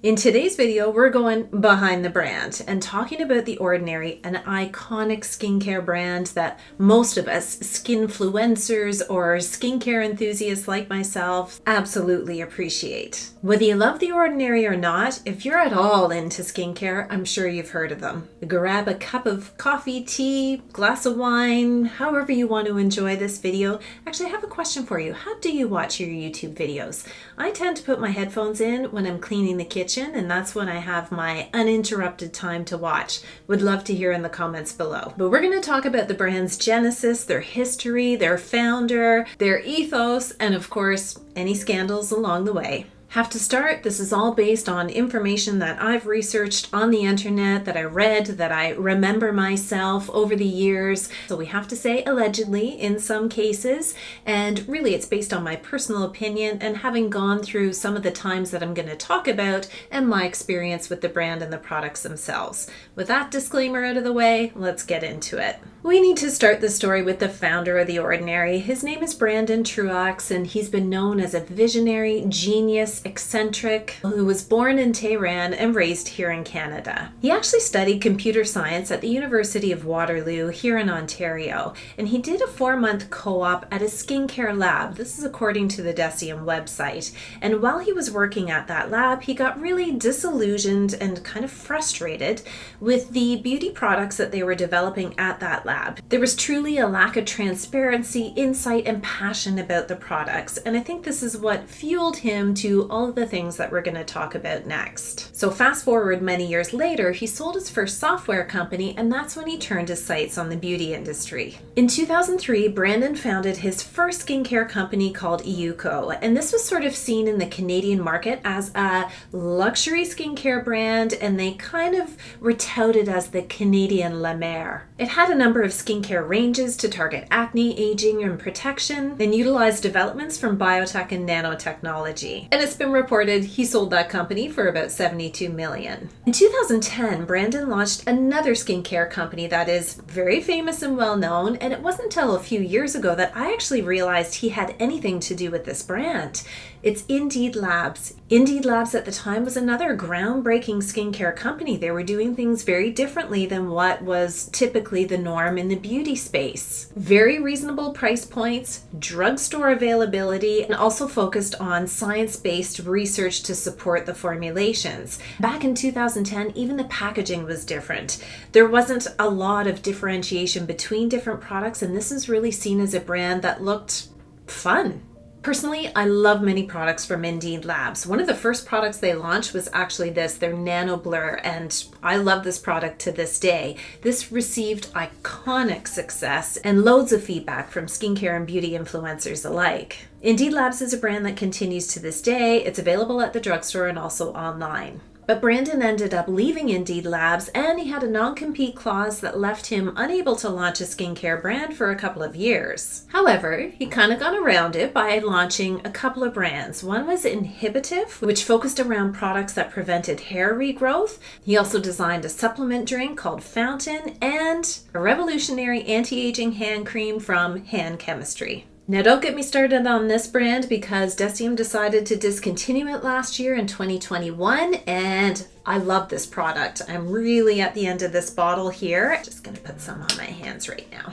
In today's video, we're going behind the brand and talking about The Ordinary, an iconic skincare brand that most of us skinfluencers or skincare enthusiasts like myself absolutely appreciate. Whether you love The Ordinary or not, if you're at all into skincare, I'm sure you've heard of them. Grab a cup of coffee, tea, glass of wine, however you want to enjoy this video. Actually, I have a question for you. How do you watch your YouTube videos? I tend to put my headphones in when I'm cleaning the kitchen, and that's when I have my uninterrupted time to watch. Would love to hear in the comments below. But we're going to talk about the brand's genesis, their history, their founder, their ethos, and of course, any scandals along the way. Have to start, this is all based on information that I've researched on the internet, that I read, that I remember myself over the years. So we have to say allegedly in some cases, and really it's based on my personal opinion and having gone through some of the times that I'm going to talk about and my experience with the brand and the products themselves. With that disclaimer out of the way, let's get into it. We need to start the story with the founder of The Ordinary. His name is Brandon Truax, and he's been known as a visionary, genius, eccentric, who was born in Tehran and raised here in Canada. He actually studied computer science at the University of Waterloo here in Ontario, and he did a 4-month co-op at a skincare lab. This is according to the Deciem website. And while he was working at that lab, he got really disillusioned and kind of frustrated with the beauty products that they were developing at that lab. There was truly a lack of transparency, insight, and passion about the products, and I think this is what fueled him to all of the things that we're going to talk about next. So fast forward many years later, he sold his first software company, and that's when he turned his sights on the beauty industry. In 2003, Brandon founded his first skincare company called Euco, and this was sort of seen in the Canadian market as a luxury skincare brand, and they kind of were touted as the Canadian La Mer. It had a number of skincare ranges to target acne, aging, and protection, and utilized developments from biotech and nanotechnology. And it's been reported he sold that company for about $72 million. In 2010, Brandon launched another skincare company that is very famous and well known, and it wasn't until a few years ago that I actually realized he had anything to do with this brand. It's Indeed Labs. Indeed Labs at the time was another groundbreaking skincare company. They were doing things very differently than what was typically the norm in the beauty space. Very reasonable price points, drugstore availability, and also focused on science-based research to support the formulations. Back in 2010, even the packaging was different. There wasn't a lot of differentiation between different products, and this is really seen as a brand that looked fun. Personally, I love many products from Indeed Labs. One of the first products they launched was actually their Nano Blur, and I love this product to this day. This received iconic success and loads of feedback from skincare and beauty influencers alike. Indeed Labs is a brand that continues to this day. It's available at the drugstore and also online. But Brandon ended up leaving Indeed Labs, and he had a non-compete clause that left him unable to launch a skincare brand for a couple of years. However, he kind of got around it by launching a couple of brands. One was Inhibitive, which focused around products that prevented hair regrowth. He also designed a supplement drink called Fountain and a revolutionary anti-aging hand cream from Hand Chemistry. Now don't get me started on this brand because Deciem decided to discontinue it last year in 2021, and I love this product. I'm really at the end of this bottle here. Just gonna put some on my hands right now.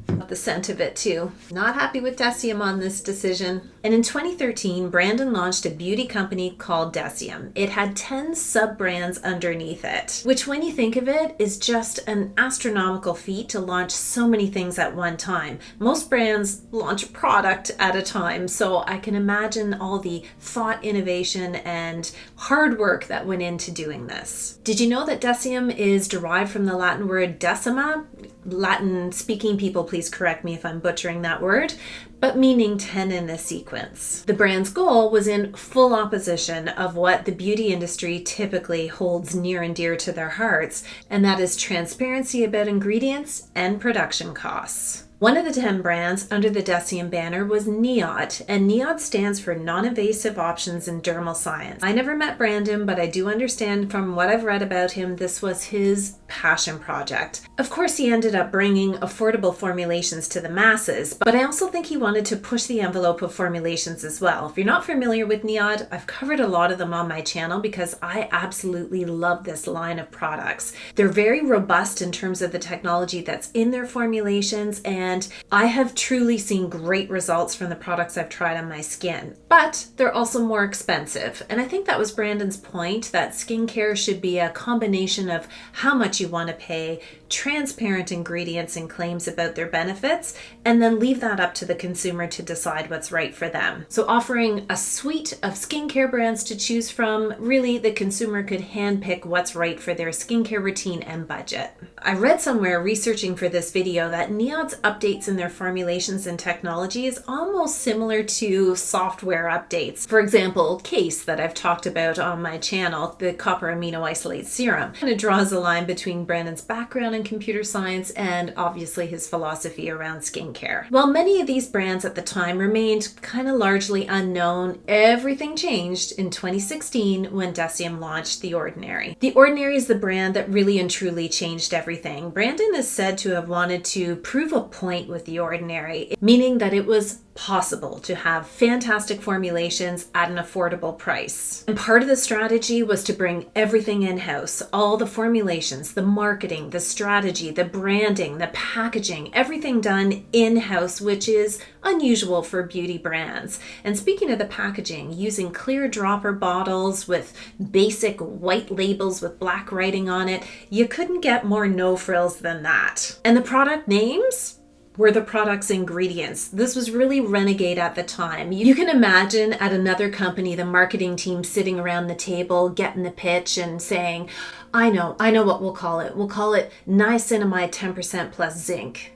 Love the scent of it too. Not happy with Deciem on this decision. And in 2013, Brandon launched a beauty company called Deciem. It had 10 sub-brands underneath it, which when you think of it is just an astronomical feat to launch so many things at one time. Most brands launch a product at a time, so I can imagine all the thought, innovation, and hard work that went into doing this. Did you know that Deciem is derived from the Latin word decima? Latin speaking people, please correct me if I'm butchering that word, but meaning 10 in a sequence. The brand's goal was in full opposition of what the beauty industry typically holds near and dear to their hearts, and that is transparency about ingredients and production costs. One of the 10 brands under the Deciem banner was NIOD, and NIOD stands for Non-Invasive Options in Dermal Science. I never met Brandon, but I do understand from what I've read about him, this was his passion project. Of course, he ended up bringing affordable formulations to the masses, but I also think he wanted to push the envelope of formulations as well. If you're not familiar with NIOD, I've covered a lot of them on my channel because I absolutely love this line of products. They're very robust in terms of the technology that's in their formulations, and I have truly seen great results from the products I've tried on my skin. But they're also more expensive, and I think that was Brandon's point, that skincare should be a combination of how much you want to pay, transparent ingredients and claims about their benefits, and then leave that up to the consumer to decide what's right for them. So offering a suite of skincare brands to choose from, really the consumer could handpick what's right for their skincare routine and budget. I read somewhere researching for this video that NIOD's updates in their formulations and technology is almost similar to software updates. For example, Case, that I've talked about on my channel, the copper amino isolate serum, kind of draws a line between Brandon's background in computer science and obviously his philosophy around skincare. While many of these brands at the time remained kind of largely unknown, everything changed in 2016 when Deciem launched The Ordinary. The Ordinary is the brand that really and truly changed everything. Brandon is said to have wanted to prove a point with The Ordinary, meaning that it was possible to have fantastic formulations at an affordable price. And part of the strategy was to bring everything in-house, all the formulations, the marketing, the strategy, the branding, the packaging, everything done in-house, which is unusual for beauty brands. And speaking of the packaging, using clear dropper bottles with basic white labels with black writing on it, you couldn't get more no frills than that. And the product names were the product's ingredients. This was really renegade at the time. You can imagine at another company, the marketing team sitting around the table, getting the pitch and saying, I know what we'll call it. We'll call it niacinamide 10% plus zinc.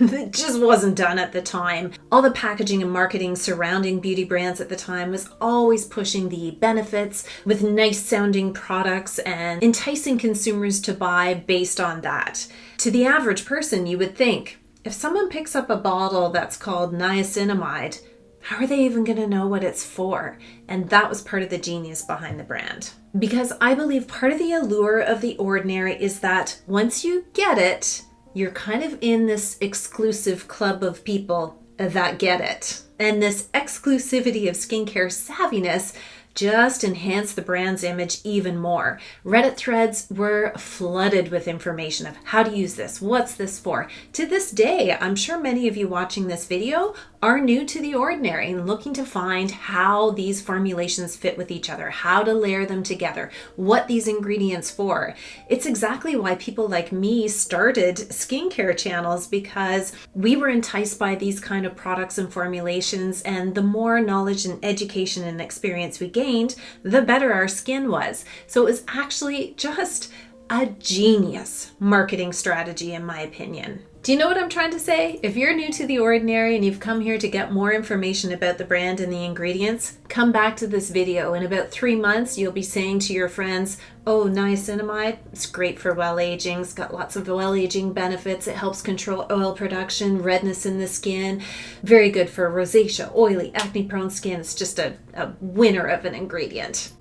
It just wasn't done at the time. All the packaging and marketing surrounding beauty brands at the time was always pushing the benefits with nice sounding products and enticing consumers to buy based on that. To the average person, you would think, if someone picks up a bottle that's called niacinamide, how are they even going to know what it's for? And that was part of the genius behind the brand. Because I believe part of the allure of The Ordinary is that once you get it, you're kind of in this exclusive club of people that get it. And this exclusivity of skincare savviness just enhanced the brand's image even more. Reddit threads were flooded with information of how to use this, what's this for. To this day, I'm sure many of you watching this video are new to The Ordinary and looking to find how these formulations fit with each other, how to layer them together, what these ingredients for. It's exactly why people like me started skincare channels, because we were enticed by these kind of products and formulations, and the more knowledge and education and experience we gained, the better our skin was. So it was actually just a genius marketing strategy, in my opinion. Do you know what I'm trying to say? If you're new to The Ordinary and you've come here to get more information about the brand and the ingredients, come back to this video. In about 3 months, you'll be saying to your friends, oh, niacinamide, it's great for well aging. It's got lots of well aging benefits. It helps control oil production, redness in the skin. Very good for rosacea, oily, acne prone skin. It's just a winner of an ingredient.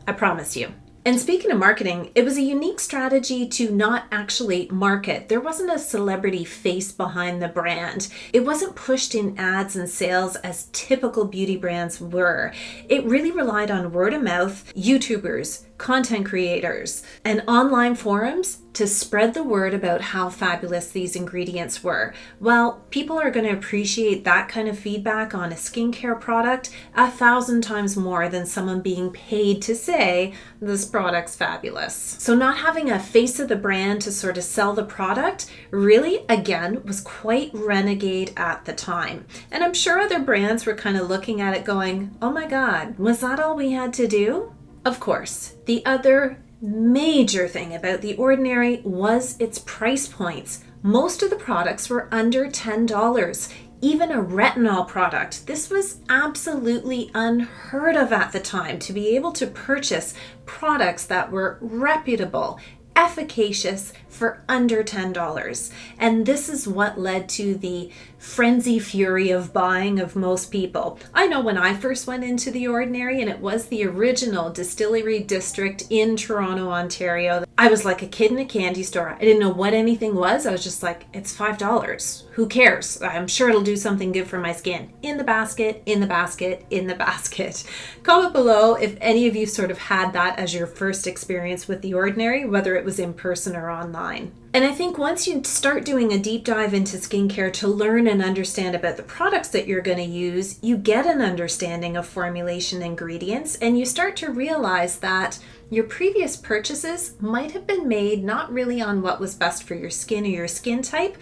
I promise you. And speaking of marketing, it was a unique strategy to not actually market. There wasn't a celebrity face behind the brand. It wasn't pushed in ads and sales as typical beauty brands were. It really relied on word of mouth, YouTubers, content creators, and online forums to spread the word about how fabulous these ingredients were. Well, people are going to appreciate that kind of feedback on a skincare product 1,000 times more than someone being paid to say this product's fabulous. So not having a face of the brand to sort of sell the product really, again, was quite renegade at the time. And I'm sure other brands were kind of looking at it going, oh my God, was that all we had to do? Of course, the other major thing about The Ordinary was its price points. Most of the products were under $10. Even a retinol product. This was absolutely unheard of at the time, to be able to purchase products that were reputable, efficacious for under $10. And this is what led to the frenzy fury of buying of most people. I know when I first went into The Ordinary, and it was the original distillery district in Toronto, Ontario, I was like a kid in a candy store. I didn't know what anything was. I was just like, it's $5. Who cares? I'm sure it'll do something good for my skin. In the basket, in the basket, in the basket. Comment below if any of you sort of had that as your first experience with The Ordinary, whether it was in person or online. And I think once you start doing a deep dive into skincare to learn and understand about the products that you're going to use, you get an understanding of formulation ingredients, and you start to realize that your previous purchases might have been made not really on what was best for your skin or your skin type,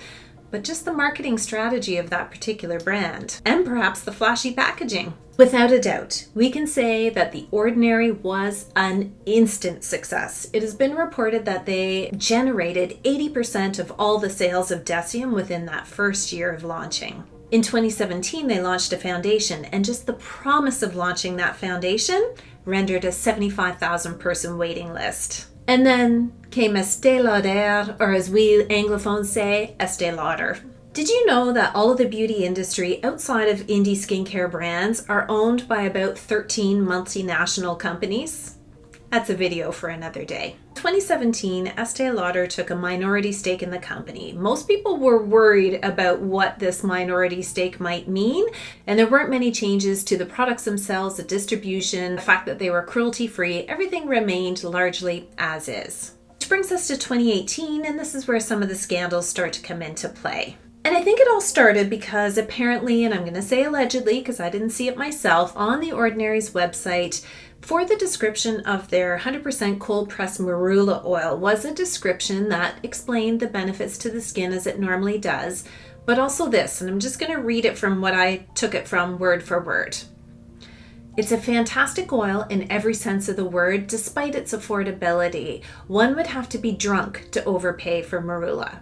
but just the marketing strategy of that particular brand, and perhaps the flashy packaging. Without a doubt, we can say that The Ordinary was an instant success. It has been reported that they generated 80% of all the sales of Deciem within that first year of launching. In 2017, they launched a foundation, and just the promise of launching that foundation rendered a 75,000 person waiting list. And then came Estée Lauder, or as we Anglophones say, Estée Lauder. Did you know that all of the beauty industry outside of indie skincare brands are owned by about 13 multinational companies? That's a video for another day. 2017, Estée Lauder took a minority stake in the company. Most people were worried about what this minority stake might mean, and there weren't many changes to the products themselves, the distribution, the fact that they were cruelty-free. Everything remained largely as is. Which brings us to 2018, and this is where some of the scandals start to come into play. And I think it all started because apparently, and I'm going to say allegedly because I didn't see it myself, on The Ordinary's website, for the description of their 100% cold pressed marula oil was a description that explained the benefits to the skin as it normally does, but also this, and I'm just going to read it from what I took it from word for word. It's a fantastic oil in every sense of the word, despite its affordability. One would have to be drunk to overpay for marula.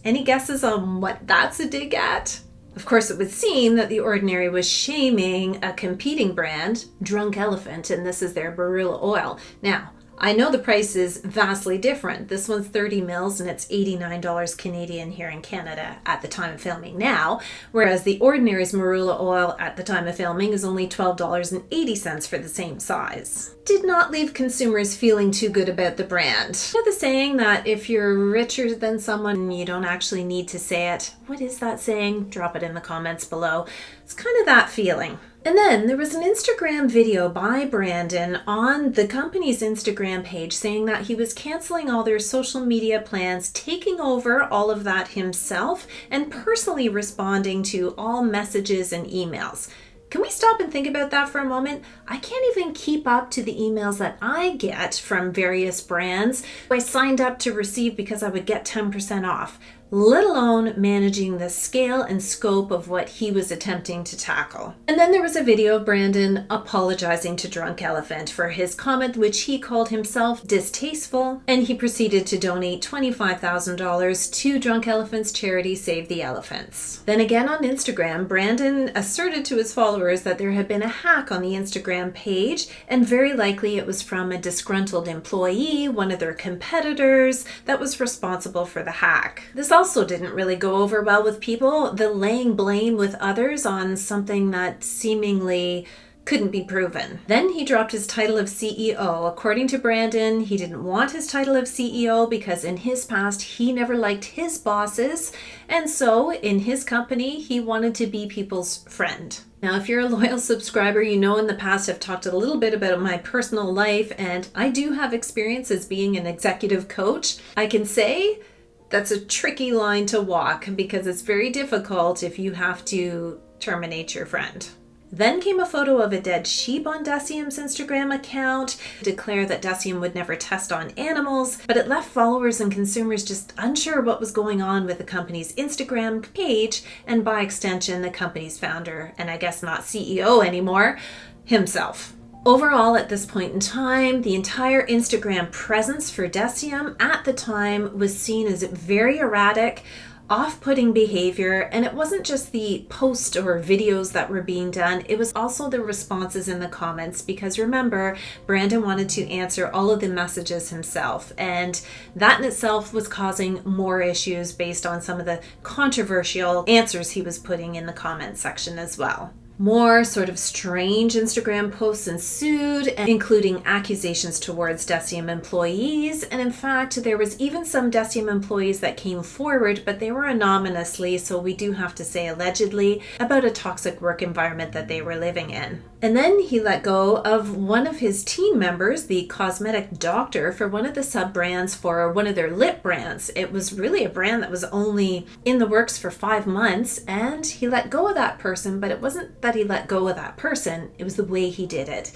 Any guesses on what that's a dig at? Of course, it would seem that The Ordinary was shaming a competing brand, Drunk Elephant, and this is their marula oil. Now, I know the price is vastly different. This one's 30 mils and it's $89 Canadian here in Canada at the time of filming now, whereas The Ordinary's marula oil at the time of filming is only $12.80 for the same size. Did not leave consumers feeling too good about the brand. You know the saying that if you're richer than someone, you don't actually need to say it? What is that saying? Drop it in the comments below. It's kind of that feeling. And then there was an Instagram video by Brandon on the company's Instagram page saying that he was canceling all their social media plans, taking over all of that himself, and personally responding to all messages and emails. Can we stop and think about that for a moment? I can't even keep up to the emails that I get from various brands I signed up to receive because I would get 10% off, let alone managing the scale and scope of what he was attempting to tackle. And then there was a video of Brandon apologizing to Drunk Elephant for his comment, which he called himself distasteful, and he proceeded to donate $25,000 to Drunk Elephant's charity Save the Elephants. Then again on Instagram, Brandon asserted to his followers that there had been a hack on the Instagram page, and very likely it was from a disgruntled employee, one of their competitors, that was responsible for the hack. This also didn't really go over well with people, the laying blame with others on something that seemingly couldn't be proven. Then he dropped his title of CEO. According to Brandon, he didn't want his title of CEO because in his past he never liked his bosses, and so in his company he wanted to be people's friend. Now, if you're a loyal subscriber, you know in the past I've talked a little bit about my personal life, and I do have experience as being an executive coach. I can say that's a tricky line to walk because it's very difficult if you have to terminate your friend. Then came a photo of a dead sheep on Deciem's Instagram account, declare that Deciem would never test on animals, but it left followers and consumers just unsure what was going on with the company's Instagram page, and by extension, the company's founder, and I guess not CEO anymore, himself. Overall, at this point in time, the entire Instagram presence for Deciem at the time was seen as very erratic, off-putting behavior, and it wasn't just the posts or videos that were being done, it was also the responses in the comments, because remember, Brandon wanted to answer all of the messages himself, and that in itself was causing more issues based on some of the controversial answers he was putting in the comment section as well. More sort of strange Instagram posts ensued, including accusations towards Deciem employees. And in fact, there was even some Deciem employees that came forward, but they were anonymously, so we do have to say allegedly, about a toxic work environment that they were living in. And then he let go of one of his team members, the cosmetic doctor, for one of the sub-brands for one of their lip brands. It was really a brand that was only in the works for 5 months, and he let go of that person, but it wasn't that he let go of that person, it was the way he did it.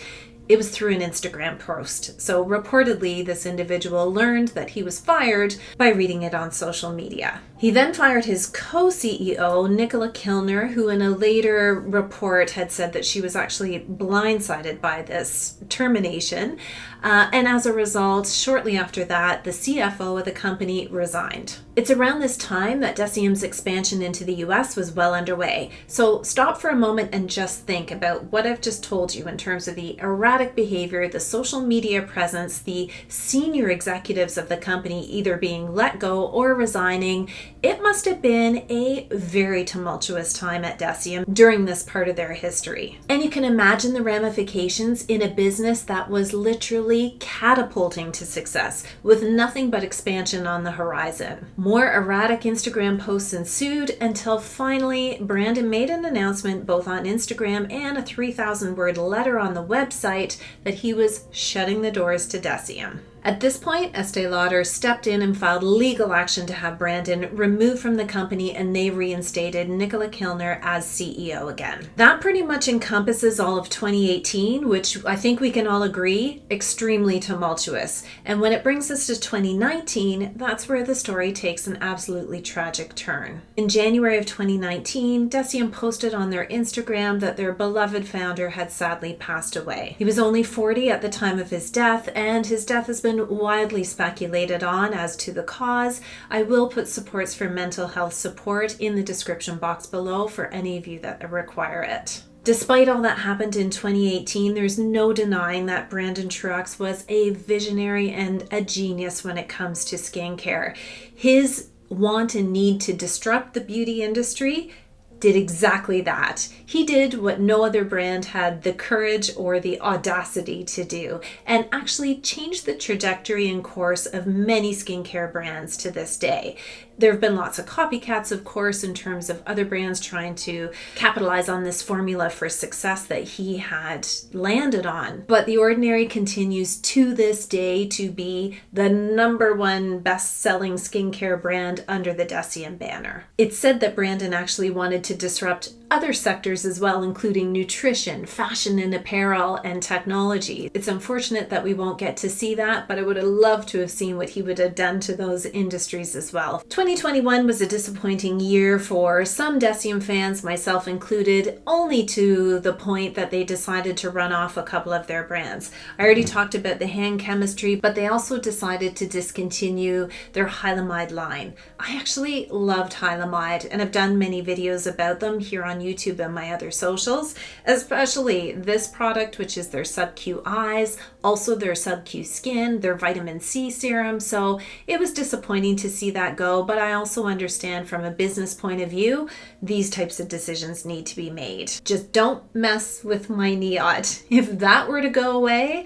It was through an Instagram post. So reportedly, this individual learned that he was fired by reading it on social media. He then fired his co-CEO, Nicola Kilner, who in a later report had said that she was actually blindsided by this termination. And as a result, shortly after that, the CFO of the company resigned. It's around this time that Deciem's expansion into the US was well underway. So stop for a moment and just think about what I've just told you in terms of the erratic behavior, the social media presence, the senior executives of the company either being let go or resigning. It must have been a very tumultuous time at Deciem during this part of their history. And you can imagine the ramifications in a business that was literally catapulting to success with nothing but expansion on the horizon. More erratic Instagram posts ensued until finally Brandon made an announcement both on Instagram and a 3,000-word letter on the website that he was shutting the doors to Deciem. At this point, Estee Lauder stepped in and filed legal action to have Brandon removed from the company, and they reinstated Nicola Kilner as CEO again. That pretty much encompasses all of 2018, which I think we can all agree, extremely tumultuous. And when it brings us to 2019, that's where the story takes an absolutely tragic turn. In January of 2019, Deciem posted on their Instagram that their beloved founder had sadly passed away. He was only 40 at the time of his death, and his death has been widely speculated on as to the cause. I will put supports for mental health support in the description box below for any of you that require it. Despite all that happened in 2018, there's no denying that Brandon Truax was a visionary and a genius when it comes to skincare. His want and need to disrupt the beauty industry did exactly that. He did what no other brand had the courage or the audacity to do, and actually changed the trajectory and course of many skincare brands to this day. There have been lots of copycats, of course, in terms of other brands trying to capitalize on this formula for success that he had landed on. But The Ordinary continues to this day to be the #1 best-selling skincare brand under the Deciem banner. It's said that Brandon actually wanted to disrupt other sectors as well, including nutrition, fashion and apparel, and technology. It's unfortunate that we won't get to see that, but I would have loved to have seen what he would have done to those industries as well. 2021 was a disappointing year for some Deciem fans, myself included, only to the point that they decided to run off a couple of their brands. I already talked about the hand chemistry, but they also decided to discontinue their Hylamide line. I actually loved Hylamide and have done many videos about them here on YouTube and my other socials, especially this product, which is their Sub-Q eyes, also their Sub-Q skin, their vitamin C serum. So it was disappointing to see that go, but I also understand from a business point of view, these types of decisions need to be made. Just don't mess with my NIOD. If that were to go away,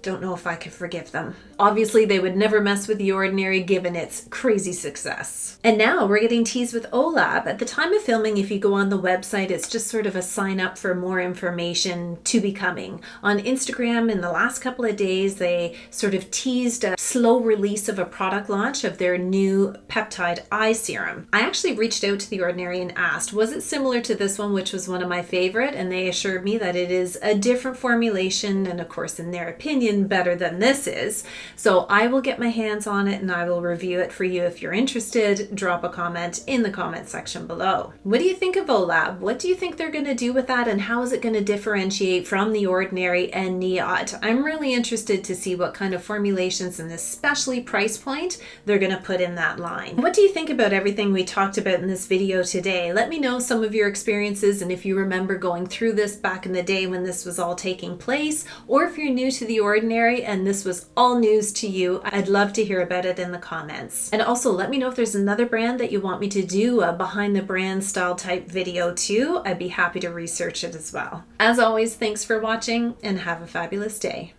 don't know if I could forgive them. Obviously, they would never mess with The Ordinary given its crazy success. And now we're getting teased with OLAB. At the time of filming, if you go on the website, it's just sort of a sign up for more information to be coming. On Instagram, in the last couple of days, they sort of teased a slow release of a product launch of their new peptide eye serum. I actually reached out to The Ordinary and asked, was it similar to this one, which was one of my favorite? And they assured me that it is a different formulation, and of course, in their opinion, skin better than this is. So I will get my hands on it and I will review it for you. If you're interested, drop a comment in the comment section below. What do you think of Olab? What do you think they're going to do with that, and how is it going to differentiate from The Ordinary and NIOD? I'm really interested to see what kind of formulations and especially price point they're going to put in that line. What do you think about everything we talked about in this video today? Let me know some of your experiences, and if you remember going through this back in the day when this was all taking place, or if you're new to The Ordinary and this was all news to you, I'd love to hear about it in the comments. And also let me know if there's another brand that you want me to do a behind the brand style type video too. I'd be happy to research it as well. As always, thanks for watching and have a fabulous day.